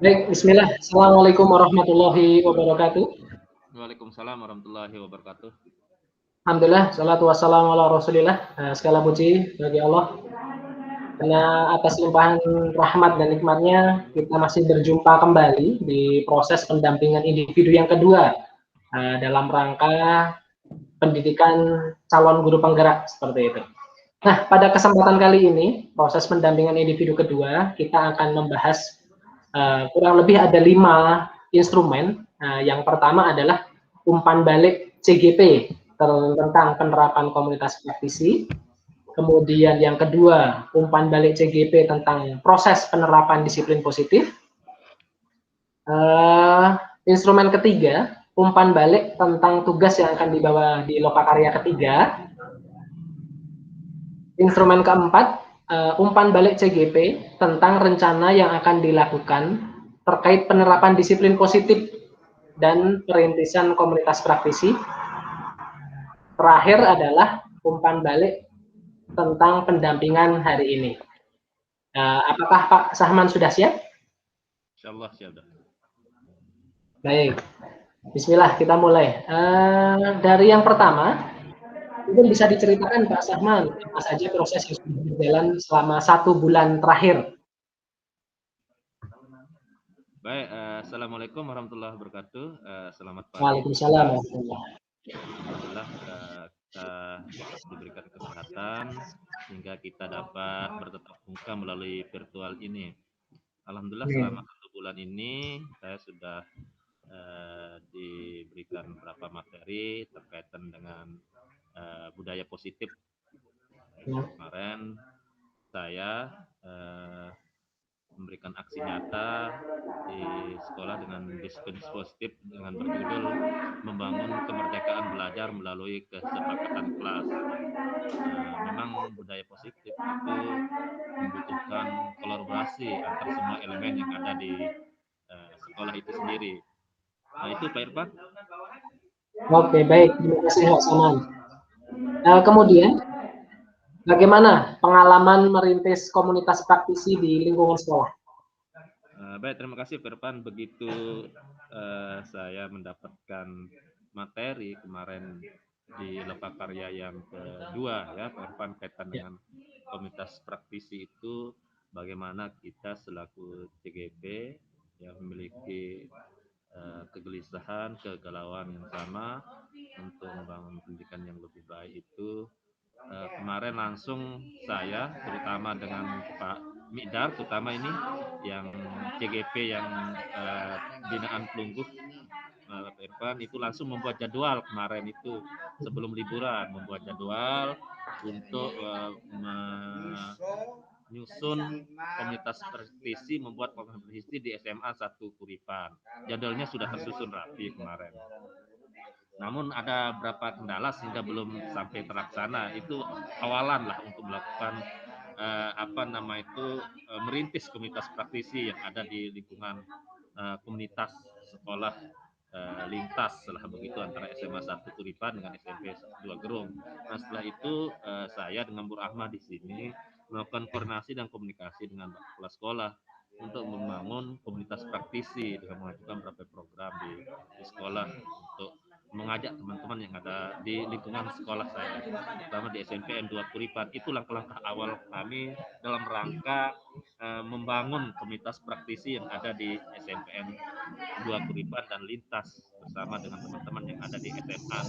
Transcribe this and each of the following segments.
Baik, bismillah. Assalamualaikum warahmatullahi wabarakatuh. Waalaikumsalam warahmatullahi wabarakatuh. Alhamdulillah, salatu wassalamu ala rasulillah. Segala puji bagi Allah. Karena atas limpahan rahmat dan nikmatnya, kita masih berjumpa kembali di proses pendampingan individu yang kedua dalam rangka pendidikan calon guru penggerak seperti itu. Nah, pada kesempatan kali ini, proses pendampingan individu kedua, kita akan membahas kurang lebih ada 5 instrumen. Yang pertama adalah umpan balik CGP tentang penerapan komunitas praktisi. Kemudian yang kedua, umpan balik CGP tentang proses penerapan disiplin positif. Instrumen ketiga, umpan balik tentang tugas yang akan dibawa di lokakarya ketiga. Instrumen keempat, umpan balik CGP tentang rencana yang akan dilakukan terkait penerapan disiplin positif dan perintisan komunitas praktisi. Terakhir adalah umpan balik tentang pendampingan hari ini. Apakah Pak Sahman sudah siap? Insyaallah siap. Baik, bismillah kita mulai. Dari yang pertama, mungkin bisa diceritakan Pak Sahman, apa saja proses yang sudah berjalan selama 1 bulan terakhir. Baik, assalamualaikum warahmatullahi wabarakatuh. Selamat pagi. Waalaikumsalam warahmatullahi. Alhamdulillah kita diberikan kesehatan sehingga kita dapat bertatap muka melalui virtual ini. Alhamdulillah selama 1 bulan ini saya sudah diberikan beberapa materi terkaitan dengan budaya positif. Kemarin saya memberikan aksi nyata di sekolah dengan disiplin positif dengan berjudul membangun kemerdekaan belajar melalui kesepakatan kelas. Memang budaya positif itu membutuhkan kolaborasi antar semua elemen yang ada di sekolah itu sendiri. Nah itu Pak Irfan. Oke, baik, terima kasih Pak Saman. Kemudian bagaimana pengalaman merintis komunitas praktisi di lingkungan sekolah? Baik, terima kasih Pak Irfan. Begitu saya mendapatkan materi kemarin di lokakarya yang kedua ya Pak Irfan kaitan dengan komunitas praktisi itu bagaimana kita selaku CGP yang memiliki kegelisahan, kegalauan yang sama untuk membangun pendidikan yang lebih baik itu kemarin langsung saya terutama dengan Pak Mikdar terutama ini yang CGP yang binaan Pelungguh Pak Irfan itu langsung membuat jadwal kemarin itu sebelum liburan membuat jadwal untuk menyusun komunitas praktisi membuat komunitas praktisi di SMA 1 Kuripan. Jadwalnya sudah tersusun rapi kemarin. Namun ada beberapa kendala sehingga belum sampai terlaksana. Itu awalan lah untuk melakukan merintis komunitas praktisi yang ada di lingkungan komunitas sekolah lintas lah begitu antara SMA 1 Kuripan dengan SMP 2 Gerung. Nah setelah itu saya dengan Bu Rahma di sini melakukan koordinasi dan komunikasi dengan kepala sekolah untuk membangun komunitas praktisi dengan mengajukan beberapa program di sekolah untuk mengajak teman-teman yang ada di lingkungan sekolah saya, terutama di SMPN 2 Kuripan. Itu langkah-langkah awal kami dalam rangka membangun komunitas praktisi yang ada di SMPN 2 Kuripan dan lintas bersama dengan teman-teman yang ada di SMA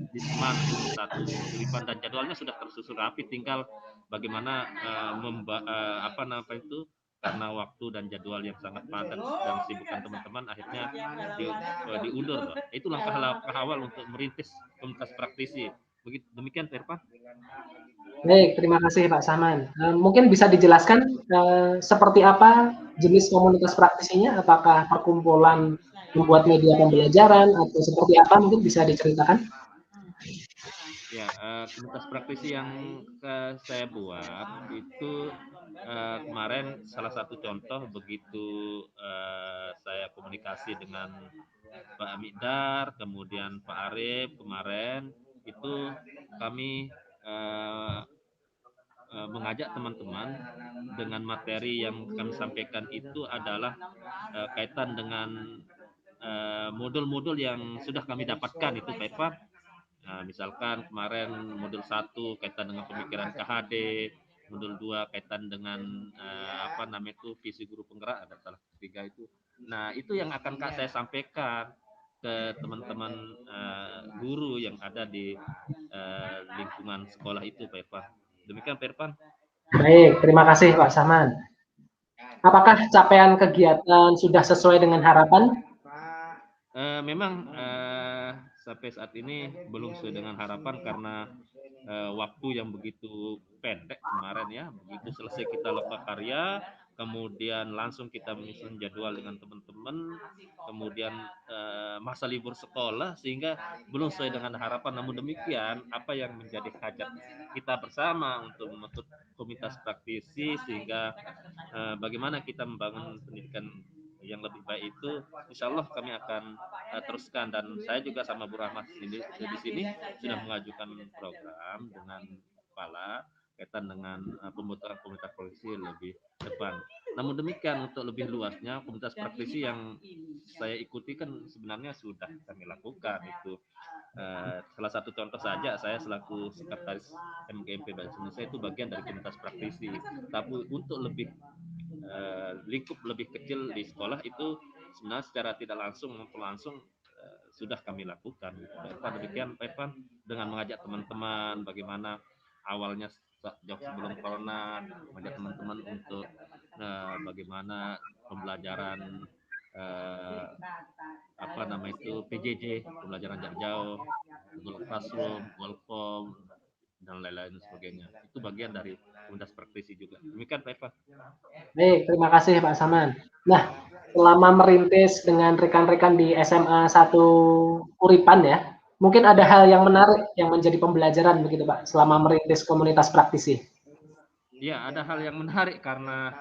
di Seman 1 Kuripan dan jadwalnya sudah tersusun rapi, tinggal bagaimana karena waktu dan jadwal yang sangat padat dan sibukan teman-teman akhirnya diundur. Itu langkah-langkah awal untuk merintis komunitas praktisi. Begitu demikian Pak Irfan. Baik, terima kasih Pak Saman. Mungkin bisa dijelaskan seperti apa jenis komunitas praktisinya? Apakah perkumpulan membuat media pembelajaran atau seperti apa? Mungkin bisa diceritakan. Ya, komunitas praktisi yang saya buat itu kemarin salah satu contoh begitu saya komunikasi dengan Pak Mikdar, kemudian Pak Arif kemarin itu kami mengajak teman-teman dengan materi yang kami sampaikan itu adalah kaitan dengan modul-modul yang sudah kami dapatkan itu Pak Irfan. Nah, misalkan kemarin modul 1 kaitan dengan pemikiran KHD, modul 2 kaitan dengan apa namanya itu visi guru penggerak, ada salah ketiga itu. Nah, itu yang akan saya sampaikan ke teman-teman guru yang ada di lingkungan sekolah itu Pak Irfan. Demikian Pak Irfan. Baik, terima kasih Pak Sahman. Apakah capaian kegiatan sudah sesuai dengan harapan? Memang sampai saat ini belum sesuai dengan harapan karena waktu yang begitu pendek kemarin ya. Begitu selesai kita lokakarya, kemudian langsung kita menyusun jadwal dengan teman-teman, kemudian masa libur sekolah sehingga belum sesuai dengan harapan. Namun demikian, apa yang menjadi hajat kita bersama untuk membentuk komunitas praktisi sehingga bagaimana kita membangun pendidikan yang lebih baik itu, insya Allah kami akan teruskan. Dan saya juga sama Bu Rahmat di sini sudah mengajukan program dengan kepala kaitan dengan pembentukan komunitas praktisi lebih depan. Namun demikian untuk lebih luasnya komunitas praktisi yang saya ikuti kan sebenarnya sudah kami lakukan itu. Salah satu contoh saja saya selaku sekretaris MGMP Bahasa Indonesia itu bagian dari komunitas praktisi. Tapi untuk lebih lingkup lebih kecil di sekolah itu sebenarnya secara tidak langsung maupun langsung sudah kami lakukan. Pak demikian Pak Irfan, dengan mengajak teman-teman bagaimana awalnya jauh sebelum corona, mengajak teman-teman untuk bagaimana pembelajaran apa nama itu PJJ, pembelajaran jarak jauh, Google Classroom, Google Form, dan lain-lain sebagainya. Itu bagian dari komunitas praktisi juga. Demikian Pak Irfan. Baik, terima kasih Pak Saman. Nah, selama merintis dengan rekan-rekan di SMA 1 Uripan ya, mungkin ada hal yang menarik yang menjadi pembelajaran begitu Pak, selama merintis komunitas praktisi. Ya, ada hal yang menarik karena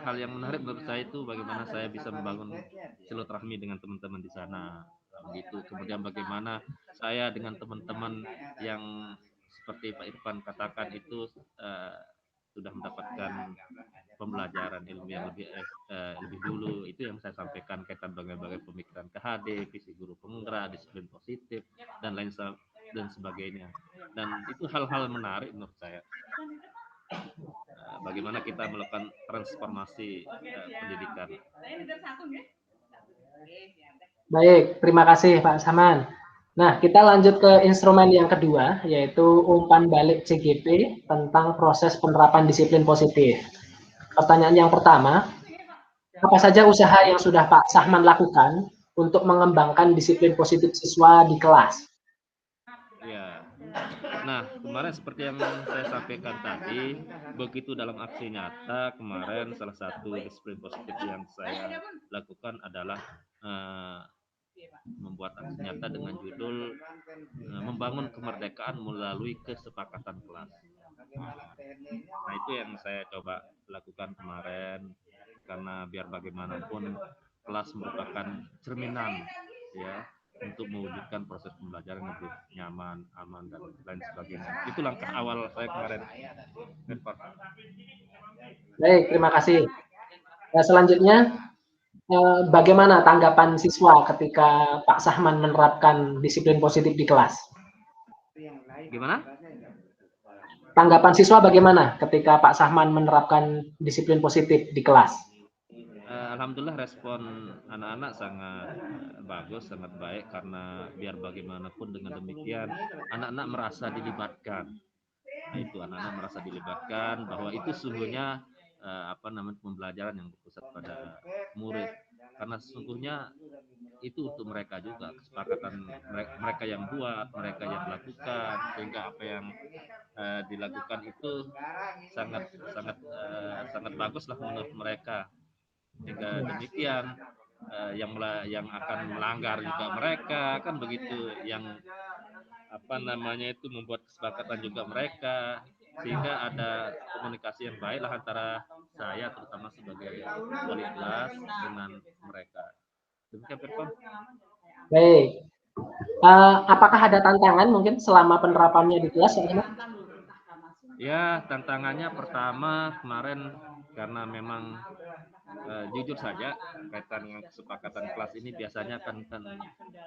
hal yang menarik menurut saya itu bagaimana saya bisa membangun silaturahmi dengan teman-teman di sana begitu. Kemudian bagaimana saya dengan teman-teman yang seperti Pak Irfan katakan itu sudah mendapatkan pembelajaran ilmu yang lebih dulu. Itu yang saya sampaikan kaitan bagai-bagai pemikiran KHD, visi guru penggerak, disiplin positif dan lain dan sebagainya. Dan itu hal-hal menarik menurut saya. Bagaimana kita melakukan transformasi pendidikan. Baik, terima kasih Pak Saman. Nah, kita lanjut ke instrumen yang kedua, yaitu umpan balik CGP tentang proses penerapan disiplin positif. Pertanyaan yang pertama, apa saja usaha yang sudah Pak Sahman lakukan untuk mengembangkan disiplin positif siswa di kelas? Ya, nah kemarin seperti yang saya sampaikan tadi, begitu dalam aksi nyata kemarin salah satu disiplin positif yang saya lakukan adalah membuat aksi nyata dengan judul membangun kemerdekaan melalui kesepakatan kelas. Nah itu yang saya coba lakukan kemarin karena biar bagaimanapun kelas merupakan cerminan ya untuk mewujudkan proses pembelajaran yang lebih nyaman, aman dan lain sebagainya. Itu langkah awal saya kemarin. Baik, terima kasih. Nah, selanjutnya, bagaimana tanggapan siswa ketika Pak Sahman menerapkan disiplin positif di kelas? Gimana? Tanggapan siswa bagaimana ketika Pak Sahman menerapkan disiplin positif di kelas? Alhamdulillah respon anak-anak sangat bagus, sangat baik karena biar bagaimanapun dengan demikian anak-anak merasa dilibatkan. Nah itu anak-anak merasa dilibatkan bahwa itu sesungguhnya apa namanya pembelajaran yang berpusat pada murid karena sesungguhnya itu untuk mereka juga kesepakatan mereka yang buat, mereka yang lakukan sehingga apa yang dilakukan itu sangat sangat sangat bagus lah menurut mereka sehingga demikian yang akan melanggar juga mereka kan begitu yang apa namanya itu membuat kesepakatan juga mereka sehingga ada komunikasi yang baik lah antara saya terutama sebagai wali kelas dengan mereka. Demikian Firman. Baik. Apakah ada tantangan mungkin selama penerapannya di kelas? Ya, tantangannya pertama kemarin karena memang jujur saja kaitan dengan kesepakatan kelas ini biasanya kan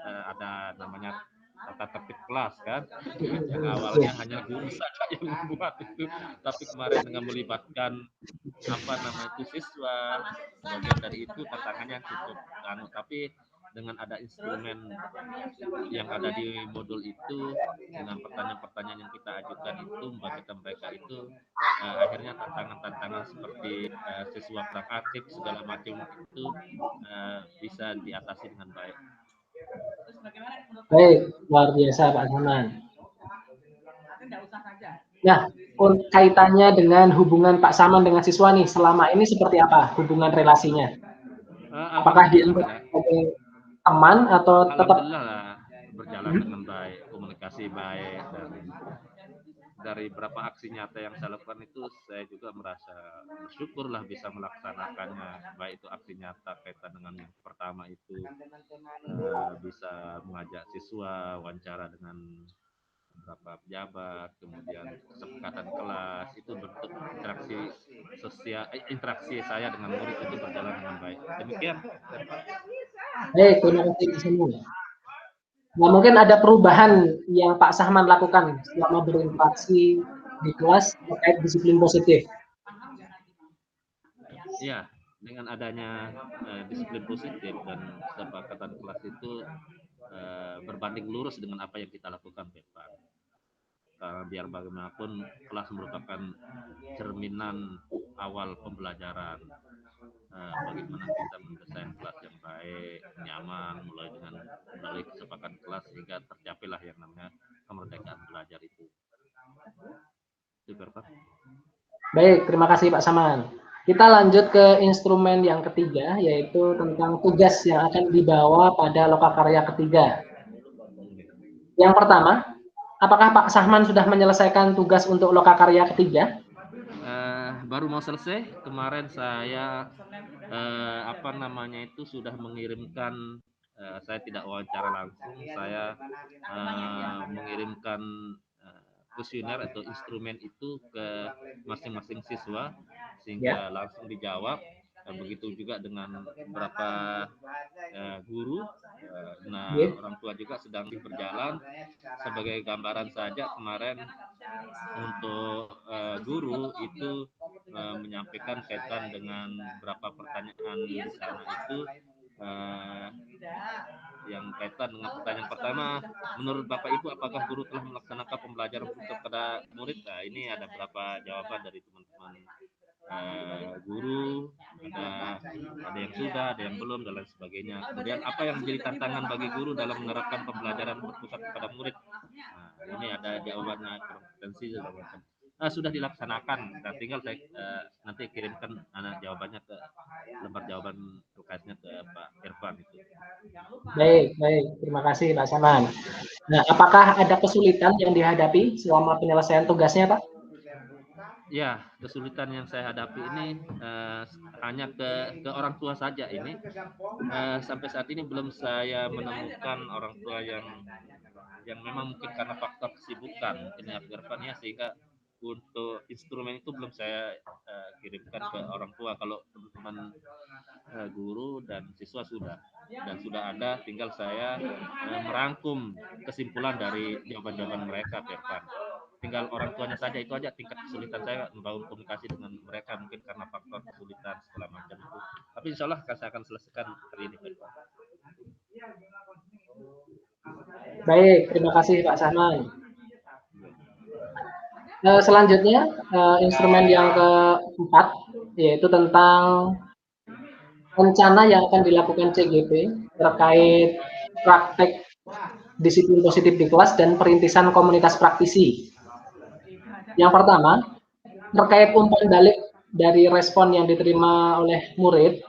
ada namanya tata tertib kelas kan yang awalnya hanya guru saja yang membuat itu, tapi kemarin dengan melibatkan apa nama itu siswa bagian dari itu tantangannya cukup tapi dengan ada instrumen yang ada di modul itu dengan pertanyaan-pertanyaan yang kita ajukan itu membagikan mereka itu akhirnya tantangan-tantangan seperti siswa kurang aktif segala macam itu bisa diatasi dengan baik. Baik, luar biasa Pak Saman. Nah, kaitannya dengan hubungan Pak Saman dengan siswa nih, selama ini seperti apa hubungan relasinya? Apakah Alhamdulillah dianggap ya. sebagai teman atau tetap? Alhamdulillah lah berjalan dengan baik, komunikasi baik, dan dari beberapa aksi nyata yang saya lakukan itu saya juga merasa bersyukur lah bisa melaksanakannya, baik itu aksi nyata kaitan dengan yang pertama itu bisa mengajak siswa wawancara dengan beberapa pejabat, kemudian kesepakatan kelas itu bentuk interaksi sosial, interaksi saya dengan murid itu berjalan dengan baik. Demikian. Baik, terima kasih Pak Saman. Nah, mungkin ada perubahan yang Pak Sahman lakukan selama berinteraksi di kelas terkait disiplin positif. Iya, dengan adanya disiplin positif dan kesepakatan kelas itu berbanding lurus dengan apa yang kita lakukan, Pak. Karena biar bagaimanapun kelas merupakan cerminan awal pembelajaran. Bagaimana kita mendesain kelas yang baik, nyaman, mulai dengan melalui kesepakatan kelas sehingga tercapailah yang namanya kemerdekaan belajar itu. Super, Pak. Baik, terima kasih Pak Saman. Kita lanjut ke instrumen yang ketiga, yaitu tentang tugas yang akan dibawa pada lokakarya ketiga. Yang pertama, apakah Pak Sahman sudah menyelesaikan tugas untuk lokakarya ketiga? Baru mau selesai. Kemarin saya apa namanya itu sudah mengirimkan. Saya tidak wawancara langsung. Saya mengirimkan kuesioner atau instrumen itu ke masing-masing siswa Ya, sehingga langsung dijawab. Begitu juga dengan beberapa guru. Nah, ya. orang tua juga sedang berjalan. Sebagai gambaran saja kemarin untuk guru itu menyampaikan kaitan dengan beberapa pertanyaan di sana itu uh, yang kaitan dengan pertanyaan pertama, menurut Bapak Ibu apakah guru telah melaksanakan pembelajaran kepada murid? Nah, ini ada beberapa jawaban dari teman-teman guru, ada yang sudah, ada yang belum, dan lain sebagainya. Kemudian apa yang menjadi tantangan bagi guru dalam menerapkan pembelajaran berpusat kepada murid? Nah, ini ada jawabannya, kompetensi segala macam. Sudah dilaksanakan. Nah, tinggal saya nanti kirimkan jawabannya ke lembar jawaban terkaitnya ke Pak Irfan itu. Baik, baik. Terima kasih Pak Saman. Nah, apakah ada kesulitan yang dihadapi selama penyelesaian tugasnya, Pak? Ya, kesulitan yang saya hadapi ini hanya ke orang tua saja ini. Sampai saat ini belum saya menemukan orang tua yang memang mungkin karena faktor kesibukan mungkin ya Irfan ya, sehingga untuk instrumen itu belum saya kirimkan ke orang tua. Kalau teman-teman guru dan siswa sudah ada, tinggal saya merangkum kesimpulan dari jawaban-jawaban mereka, Irfan. Tinggal orang tuanya saja, itu aja tingkat kesulitan saya membangun komunikasi dengan mereka, mungkin karena faktor kesulitan segala macam itu. Tapi insya Allah saya akan selesaikan hari ini, Irfan. Baik, terima kasih Pak Sahman. Selanjutnya, instrumen yang keempat, yaitu tentang rencana yang akan dilakukan CGP terkait praktek disiplin positif di kelas dan perintisan komunitas praktisi. Yang pertama, terkait umpan balik dari respon yang diterima oleh murid,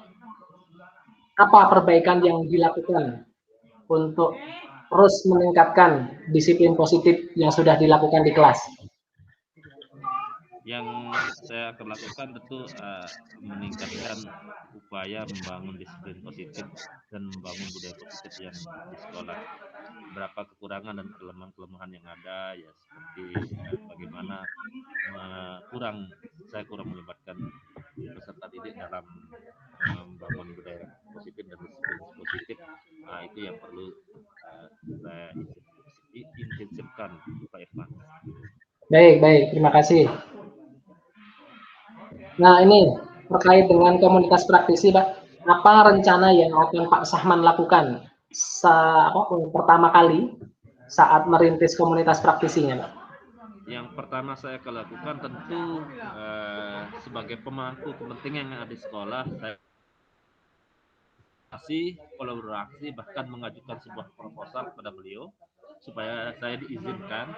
apa perbaikan yang dilakukan untuk terus meningkatkan disiplin positif yang sudah dilakukan di kelas? Yang saya akan lakukan tentu meningkatkan upaya membangun disiplin positif dan membangun budaya positif yang di sekolah. Berapa kekurangan dan kelemahan-kelemahan yang ada ya, seperti bagaimana saya kurang melibatkan peserta didik dalam membangun budaya positif dan disiplin positif. Nah, itu yang perlu saya intensifkan, Pak Irfan. Baik, terima kasih. Nah, ini terkait dengan komunitas praktisi, Pak. Apa rencana yang akan Pak Sahman lakukan pertama kali saat merintis komunitas praktisinya, Pak? Yang pertama saya akan lakukan tentu sebagai pemangku kepentingan yang ada di sekolah, saya kolaborasi bahkan mengajukan sebuah proposal kepada beliau supaya saya diizinkan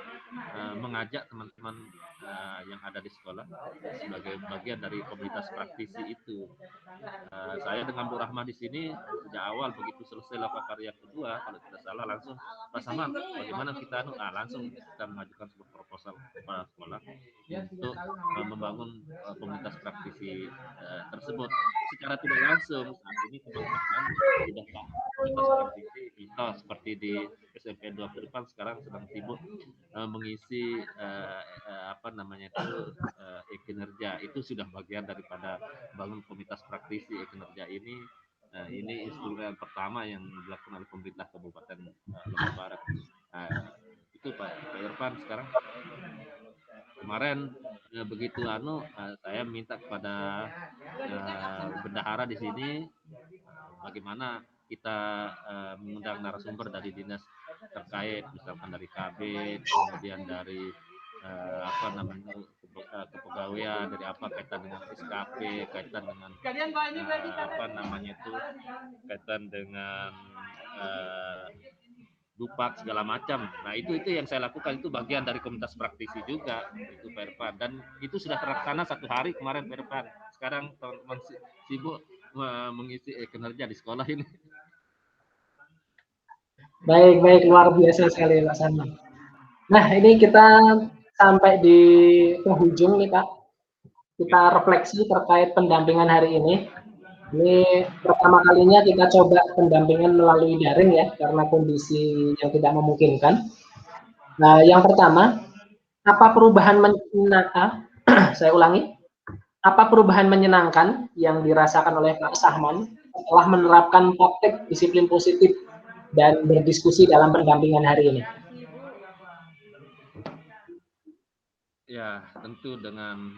mengajak teman-teman yang ada di sekolah sebagai bagian dari komunitas praktisi itu. Saya dengan Bu Rahma di sini sejak awal begitu selesai lakukan karya kedua, kalau tidak salah langsung Pak Saman, bagaimana kita langsung kita mengajukan sebuah proposal kepada sekolah untuk membangun komunitas praktisi tersebut. Secara tidak langsung saat ini teman-teman sudah komunitas praktisi kita seperti di SMP 2 Turipan sekarang sedang sibuk mengisi kinerja. Itu sudah bagian daripada bangun komunitas praktisi kinerja ini. Ini instrumen pertama yang dilakukan oleh pemerintah Kabupaten Lombok Barat. Itu Pak Irfan. Sekarang kemarin begitu saya minta kepada bendahara di sini bagaimana kita mengundang narasumber dari dinas terkait, misalkan dari KB, kemudian dari kepegawaian, dari kaitan dengan SKP, kaitan dengan kaitan dengan dupak segala macam. Nah itu yang saya lakukan, itu bagian dari komunitas praktisi juga itu Pak Irfan, dan itu sudah terlaksana 1 hari kemarin Pak Irfan. Sekarang teman-teman sibuk mengisi kinerja di sekolah ini. Baik, luar biasa sekali Pak Saman. Nah, ini kita sampai di penghujung nih Pak. Kita refleksi terkait pendampingan hari ini. Ini pertama kalinya kita coba pendampingan melalui daring ya, karena kondisi yang tidak memungkinkan. Nah, yang pertama, apa perubahan saya ulangi, apa perubahan menyenangkan yang dirasakan oleh Pak Sahman setelah menerapkan praktek disiplin positif dan berdiskusi dalam pendampingan hari ini? Ya, tentu dengan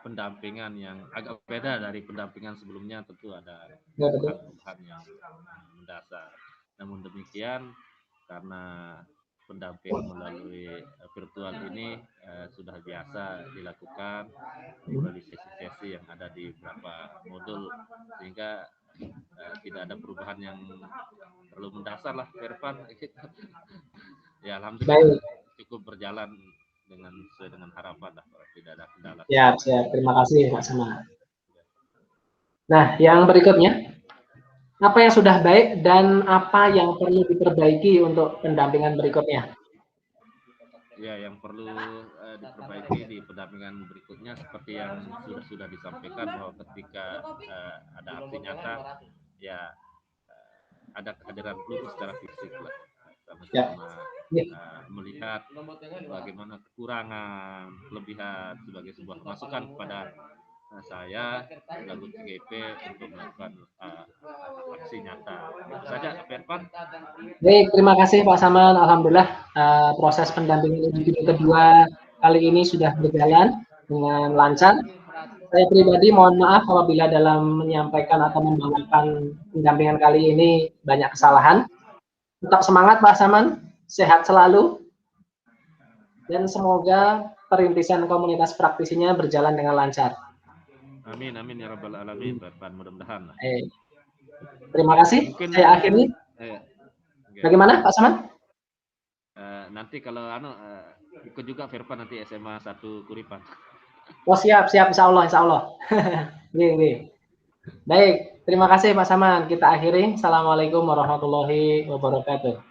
pendampingan yang agak beda dari pendampingan sebelumnya, tentu ada perubahan yang mendasar. Namun demikian, karena pendamping melalui virtual ini sudah biasa dilakukan melalui sesi-sesi yang ada di beberapa modul, sehingga tidak ada perubahan yang terlalu mendasar lah, Irfan. Ya, alhamdulillah cukup berjalan sesuai dengan harapan lah, tidak ada kendala. Siap. Terima kasih Pak Sama. Nah, yang berikutnya, apa yang sudah baik dan apa yang perlu diperbaiki untuk pendampingan berikutnya? Ya, yang perlu diperbaiki di pendampingan berikutnya seperti yang sudah disampaikan, bahwa ketika ada aksi nyata, ya ada kehadiran guru secara fisik lah, sama-sama melihat bagaimana kekurangan, kelebihan sebagai sebuah masukan kepada saya lalu CGP untuk melakukan aksi nyata. Itu saja, Pak Irfan. Baik, terima kasih Pak Saman. Alhamdulillah proses pendampingan individu kedua kali ini sudah berjalan dengan lancar. Saya pribadi mohon maaf apabila dalam menyampaikan atau membawakan pendampingan kali ini banyak kesalahan. Tetap semangat Pak Saman, sehat selalu, dan semoga perintisan komunitas praktisinya berjalan dengan lancar. Amin ya rabbal alamin, Pak. Mudah-mudahan. Terima kasih. Mungkin saya akhiri. Bagaimana Pak Saman? Nanti kalau ikut juga Firpan nanti SMA 1 Kuripan. Oh siap, insya Allah. Baik, terima kasih Pak Saman. Kita akhiri. Assalamualaikum warahmatullahi wabarakatuh.